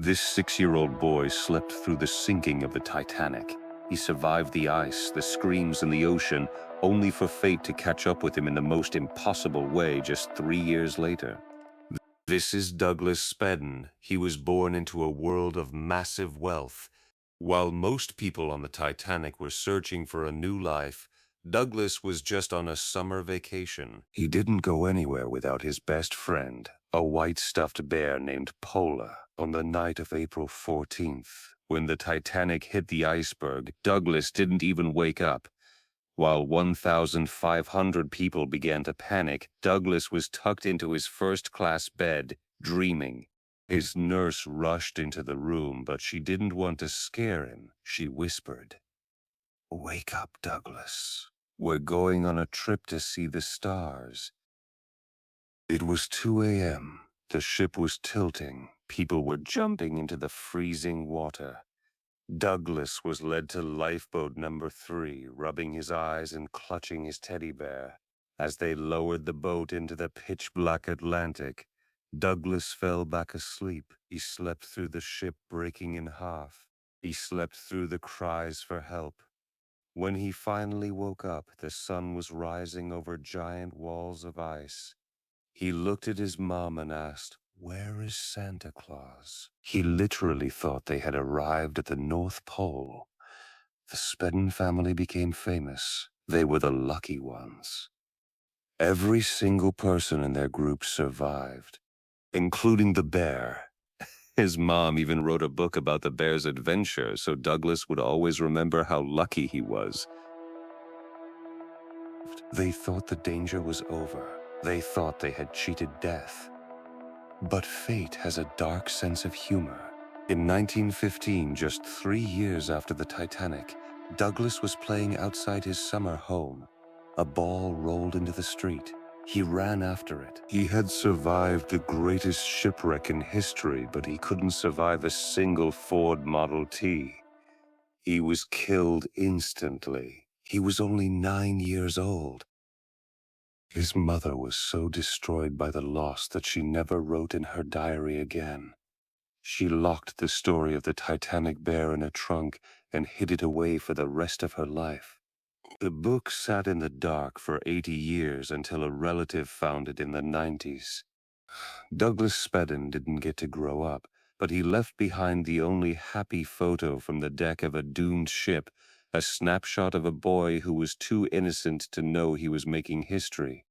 This 6-year-old boy slept through the sinking of the Titanic. He survived the ice, the screams in the ocean, only for fate to catch up with him in the most impossible way just 3 years later. This is Douglas Spedden. He was born into a world of massive wealth. While most people on the Titanic were searching for a new life, Douglas was just on a summer vacation. He didn't go anywhere without his best friend, a white stuffed bear named Pola. On the night of April 14th, when the Titanic hit the iceberg, Douglas didn't even wake up. While 1,500 people began to panic, Douglas was tucked into his first-class bed, dreaming. His nurse rushed into the room, but she didn't want to scare him. She whispered, "Wake up, Douglas. We're going on a trip to see the stars." It was 2 a.m. The ship was tilting. People were jumping into the freezing water. Douglas was led to lifeboat number 3, rubbing his eyes and clutching his teddy bear. As they lowered the boat into the pitch-black Atlantic, Douglas fell back asleep. He slept through the ship breaking in half. He slept through the cries for help. When he finally woke up, the sun was rising over giant walls of ice. He looked at his mom and asked, "Where is Santa Claus?" He literally thought they had arrived at the North Pole. The Spedden family became famous. They were the lucky ones. Every single person in their group survived, including the bear. His mom even wrote a book about the bear's adventure, so Douglas would always remember how lucky he was. They thought the danger was over. They thought they had cheated death. But fate has a dark sense of humor. In 1915, just 3 years after the Titanic, Douglas was playing outside his summer home. A ball rolled into the street. He ran after it. He had survived the greatest shipwreck in history, but he couldn't survive a single Ford Model T. He was killed instantly. He was only 9 years old. His mother was so destroyed by the loss that she never wrote in her diary again. She locked the story of the Titanic bear in a trunk and hid it away for the rest of her life. The book sat in the dark for 80 years until a relative found it in the 90s. Douglas Spedden didn't get to grow up, but he left behind the only happy photo from the deck of a doomed ship, a snapshot of a boy who was too innocent to know he was making history.